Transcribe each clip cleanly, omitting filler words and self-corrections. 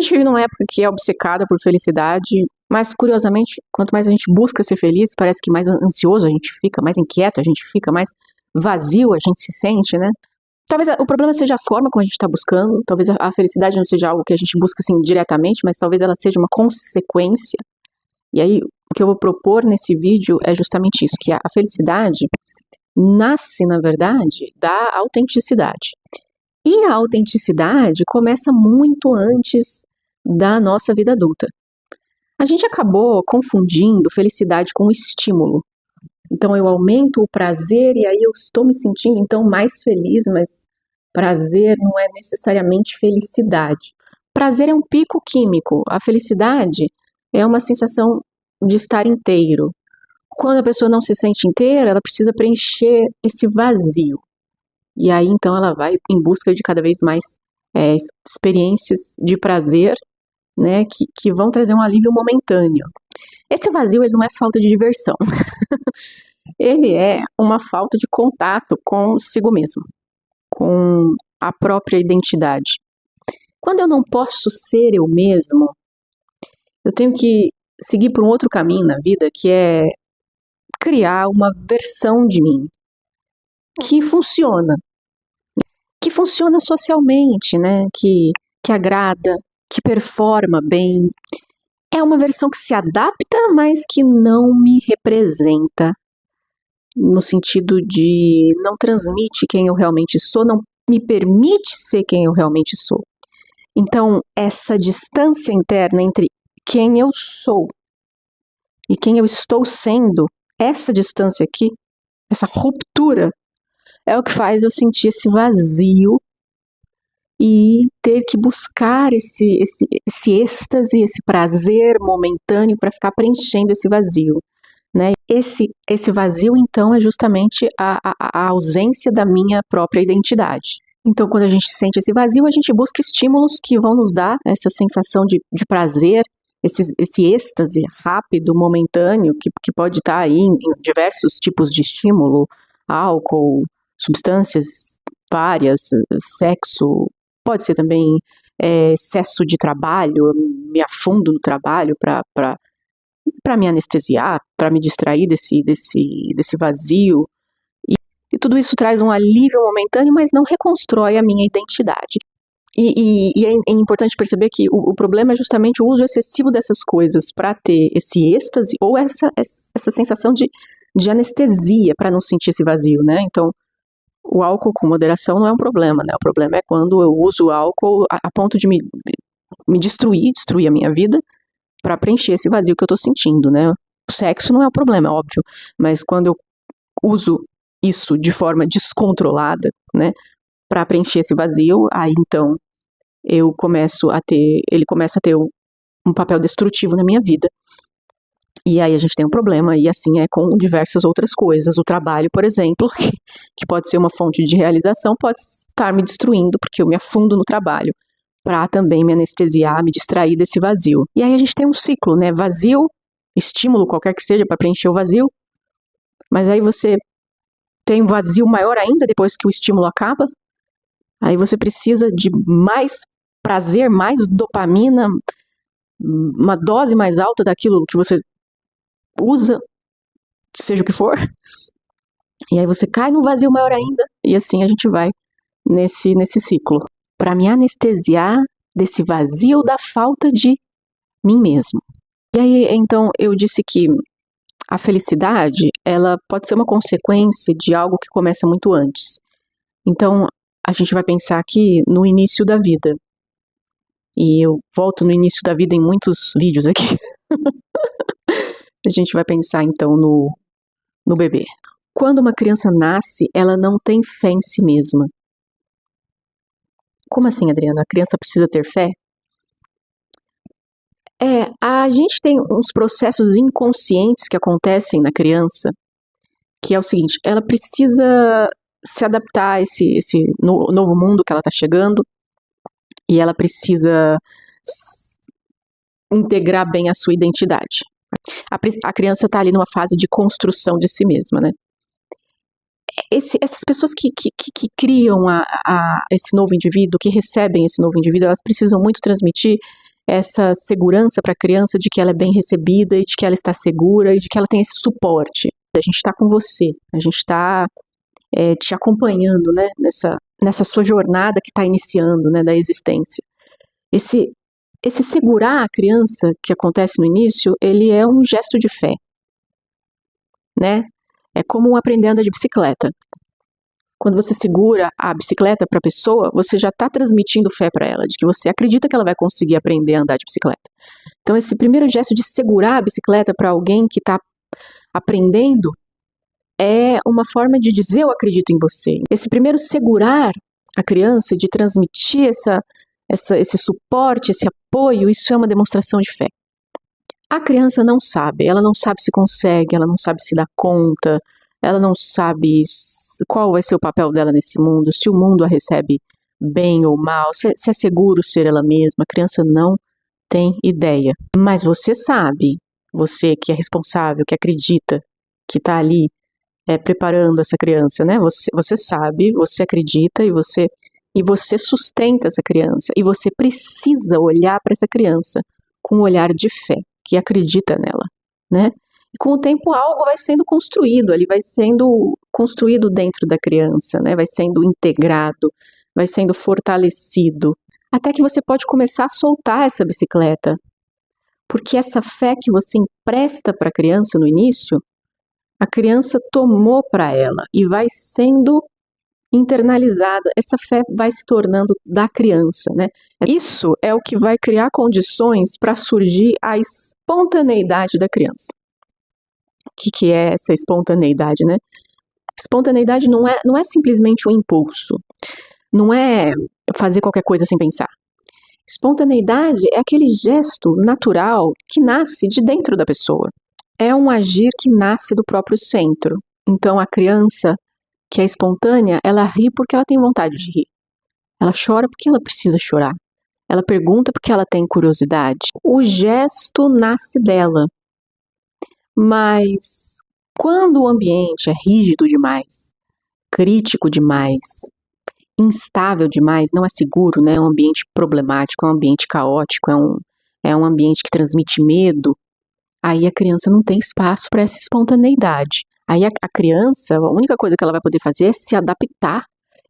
gente vive numa época que é obcecada por felicidade, mas curiosamente, quanto mais a gente busca ser feliz, parece que mais ansioso a gente fica, mais inquieto a gente fica, mais vazio a gente se sente, né? Talvez o problema seja a forma como a gente está buscando, talvez a felicidade não seja algo que a gente busca assim diretamente, mas talvez ela seja uma consequência. E aí, o que eu vou propor nesse vídeo é justamente isso, que a felicidade nasce, na verdade, da autenticidade. E a autenticidade começa muito antes da nossa vida adulta. A gente acabou confundindo felicidade com estímulo. Então eu aumento o prazer e aí eu estou me sentindo então mais feliz, mas prazer não é necessariamente felicidade. Prazer é um pico químico, a felicidade é uma sensação de estar inteiro. Quando a pessoa não se sente inteira, ela precisa preencher esse vazio. E aí então ela vai em busca de cada vez mais experiências de prazer, né, que vão trazer um alívio momentâneo. Esse vazio ele não é falta de diversão. Ele é uma falta de contato consigo mesmo, com a própria identidade. Quando eu não posso ser eu mesmo, eu tenho que seguir por um outro caminho na vida, que é criar uma versão de mim que funciona socialmente, né? Que agrada, que performa bem. É uma versão que se adapta, mas que não me representa, no sentido de não transmite quem eu realmente sou, não me permite ser quem eu realmente sou. Então, essa distância interna entre quem eu sou e quem eu estou sendo, essa distância aqui, essa ruptura, é o que faz eu sentir esse vazio e ter que buscar esse êxtase, esse prazer momentâneo para ficar preenchendo esse vazio. Né? Esse vazio, então, é justamente a ausência da minha própria identidade. Então, quando a gente sente esse vazio, a gente busca estímulos que vão nos dar essa sensação de prazer, esse êxtase rápido, momentâneo, que pode estar aí em diversos tipos de estímulo, álcool, substâncias várias, sexo, pode ser também excesso de trabalho, me afundo no trabalho para me anestesiar, para me distrair desse vazio. E tudo isso traz um alívio momentâneo, mas não reconstrói a minha identidade. E é importante perceber que o problema é justamente o uso excessivo dessas coisas para ter esse êxtase ou essa sensação de anestesia para não sentir esse vazio, né? Então, o álcool com moderação não é um problema, né? O problema é quando eu uso o álcool a ponto de me destruir a minha vida para preencher esse vazio que eu tô sentindo, né? O sexo não é um problema, é óbvio, mas quando eu uso isso de forma descontrolada, né, para preencher esse vazio, aí então ele começa a ter um papel destrutivo na minha vida. E aí a gente tem um problema, e assim é com diversas outras coisas. O trabalho, por exemplo, que pode ser uma fonte de realização, pode estar me destruindo, porque eu me afundo no trabalho, para também me anestesiar, me distrair desse vazio. E aí a gente tem um ciclo, né? Vazio, estímulo qualquer que seja para preencher o vazio, mas aí você tem um vazio maior ainda depois que o estímulo acaba. Aí você precisa de mais prazer, mais dopamina, uma dose mais alta daquilo que você usa, seja o que for. E aí você cai no vazio maior ainda, e assim a gente vai nesse ciclo. Para me anestesiar desse vazio da falta de mim mesmo. E aí, então, eu disse que a felicidade, ela pode ser uma consequência de algo que começa muito antes. Então, a gente vai pensar aqui no início da vida. E eu volto no início da vida em muitos vídeos aqui. A gente vai pensar, então, no bebê. Quando uma criança nasce, ela não tem fé em si mesma. Como assim, Adriana? A criança precisa ter fé? A gente tem uns processos inconscientes que acontecem na criança, que é o seguinte, ela precisa se adaptar a esse novo mundo que ela está chegando, e ela precisa integrar bem a sua identidade. A criança está ali numa fase de construção de si mesma, né? Essas pessoas que criam esse novo indivíduo, que recebem esse novo indivíduo, elas precisam muito transmitir essa segurança para a criança de que ela é bem recebida e de que ela está segura e de que ela tem esse suporte. A gente está com você, a gente está te acompanhando, né, nessa sua jornada que está iniciando, né, da existência. Esse segurar a criança que acontece no início, ele é um gesto de fé, né? É como aprender a andar de bicicleta. Quando você segura a bicicleta para a pessoa, você já está transmitindo fé para ela, de que você acredita que ela vai conseguir aprender a andar de bicicleta. Então, esse primeiro gesto de segurar a bicicleta para alguém que está aprendendo é uma forma de dizer eu acredito em você. Esse primeiro segurar a criança, de transmitir esse suporte, esse apoio, isso é uma demonstração de fé. A criança não sabe, ela não sabe se consegue, ela não sabe se dá conta, ela não sabe qual vai ser o papel dela nesse mundo, se o mundo a recebe bem ou mal, se é seguro ser ela mesma. A criança não tem ideia. Mas você sabe, você que é responsável, que acredita, que está ali preparando essa criança, né? Você sabe, você acredita e você sustenta essa criança. E você precisa olhar para essa criança com um olhar de fé, que acredita nela, né? E com o tempo algo vai sendo construído, ele vai sendo construído dentro da criança, né? Vai sendo integrado, vai sendo fortalecido, até que você pode começar a soltar essa bicicleta. Porque essa fé que você empresta para a criança no início, a criança tomou para ela e vai sendo internalizada, essa fé vai se tornando da criança, né? Isso é o que vai criar condições para surgir a espontaneidade da criança. O que é essa espontaneidade, né? Espontaneidade não é simplesmente um impulso, não é fazer qualquer coisa sem pensar. Espontaneidade é aquele gesto natural que nasce de dentro da pessoa. É um agir que nasce do próprio centro. Então, a criança que é espontânea, ela ri porque ela tem vontade de rir. Ela chora porque ela precisa chorar. Ela pergunta porque ela tem curiosidade. O gesto nasce dela. Mas quando o ambiente é rígido demais, crítico demais, instável demais, não é seguro, né? É um ambiente problemático, é um ambiente caótico, é um ambiente que transmite medo, aí a criança não tem espaço para essa espontaneidade. Aí a criança, a única coisa que ela vai poder fazer é se adaptar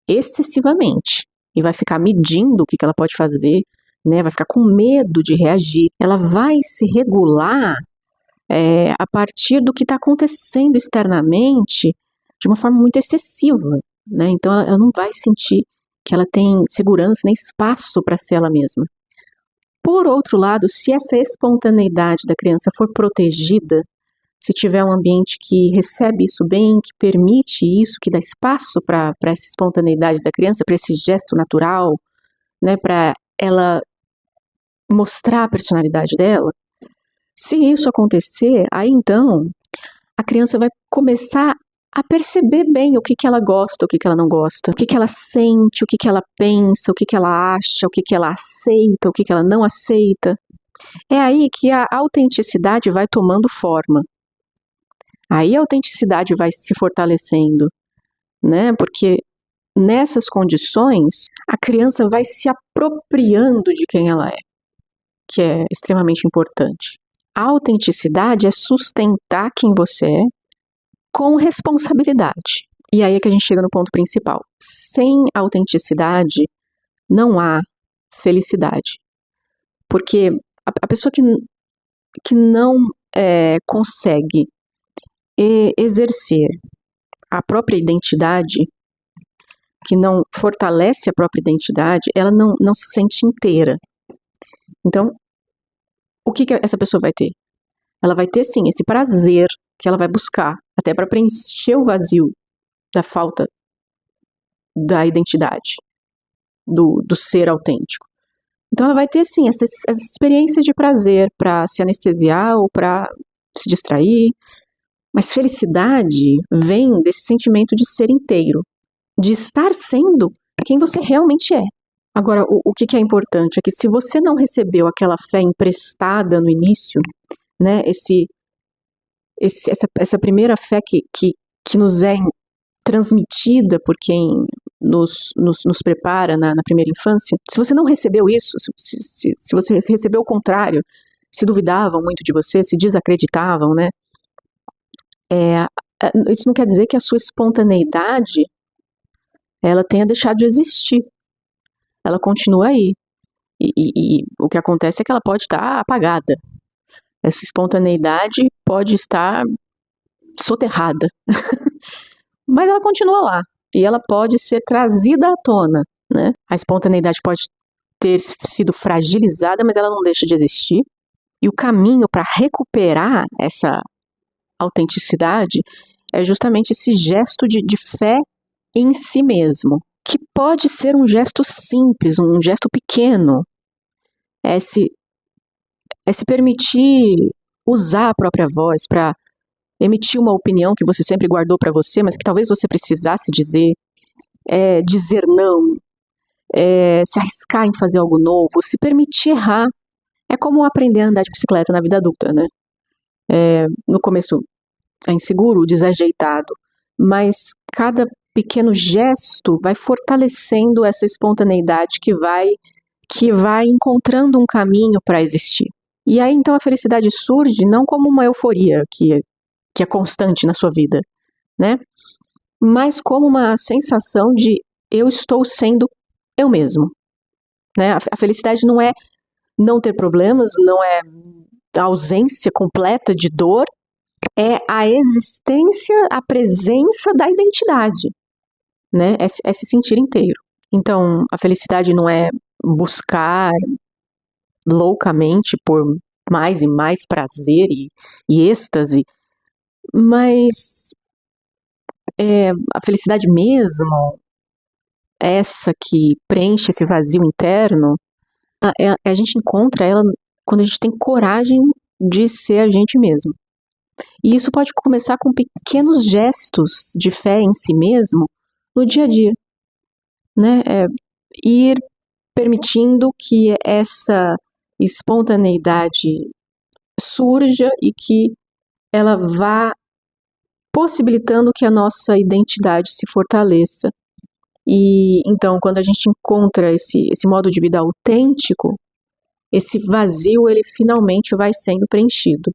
excessivamente e vai ficar medindo o que ela pode fazer, né? Vai ficar com medo de reagir. Ela vai se regular a partir do que está acontecendo externamente de uma forma muito excessiva, né? Então ela não vai sentir que ela tem segurança nem espaço para ser ela mesma. Por outro lado, se essa espontaneidade da criança for protegida, se tiver um ambiente que recebe isso bem, que permite isso, que dá espaço para essa espontaneidade da criança, para esse gesto natural, né, para ela mostrar a personalidade dela, se isso acontecer, aí então a criança vai começar a perceber bem o que ela gosta, o que ela não gosta, o que ela sente, o que ela pensa, o que ela acha, o que ela aceita, o que ela não aceita. É aí que a autenticidade vai tomando forma. Aí a autenticidade vai se fortalecendo, né? Porque nessas condições, a criança vai se apropriando de quem ela é, que é extremamente importante. A autenticidade é sustentar quem você é com responsabilidade. E aí é que a gente chega no ponto principal. Sem autenticidade, não há felicidade. Porque a pessoa que não consegue exercer a própria identidade, que não fortalece a própria identidade, ela não se sente inteira. Então, o que essa pessoa vai ter? Ela vai ter, sim, esse prazer que ela vai buscar, até para preencher o vazio da falta da identidade, do ser autêntico. Então ela vai ter, sim, essas experiências de prazer para se anestesiar ou para se distrair, mas felicidade vem desse sentimento de ser inteiro, de estar sendo quem você realmente é. Agora, o que é importante é que se você não recebeu aquela fé emprestada no início, né, essa primeira fé que nos é transmitida por quem nos prepara na primeira infância, se você não recebeu isso, se você recebeu o contrário, se duvidavam muito de você, se desacreditavam, né? Isso não quer dizer que a sua espontaneidade ela tenha deixado de existir. Ela continua aí. E o que acontece é que ela pode estar apagada. Essa espontaneidade pode estar soterrada. Mas ela continua lá. E ela pode ser trazida à tona, né? A espontaneidade pode ter sido fragilizada, mas ela não deixa de existir. E o caminho para recuperar essa autenticidade é justamente esse gesto de fé em si mesmo, que pode ser um gesto simples, um gesto pequeno. É se permitir usar a própria voz para emitir uma opinião que você sempre guardou para você, mas que talvez você precisasse dizer, dizer não, se arriscar em fazer algo novo, se permitir errar. É como aprender a andar de bicicleta na vida adulta, né? No começo é inseguro, desajeitado, mas cada pequeno gesto vai fortalecendo essa espontaneidade que vai encontrando um caminho para existir. E aí então a felicidade surge não como uma euforia que é constante na sua vida, né? Mas como uma sensação de eu estou sendo eu mesmo, né? A felicidade não é não ter problemas, não é a ausência completa de dor, é a existência, a presença da identidade, né? É se sentir inteiro. Então, a felicidade não é buscar loucamente por mais e mais prazer e êxtase, mas a felicidade mesmo, essa que preenche esse vazio interno, a gente encontra ela quando a gente tem coragem de ser a gente mesmo. E isso pode começar com pequenos gestos de fé em si mesmo no dia a dia, né? Ir permitindo que essa espontaneidade surja e que ela vá possibilitando que a nossa identidade se fortaleça. E então, quando a gente encontra esse modo de vida autêntico, esse vazio ele finalmente vai sendo preenchido.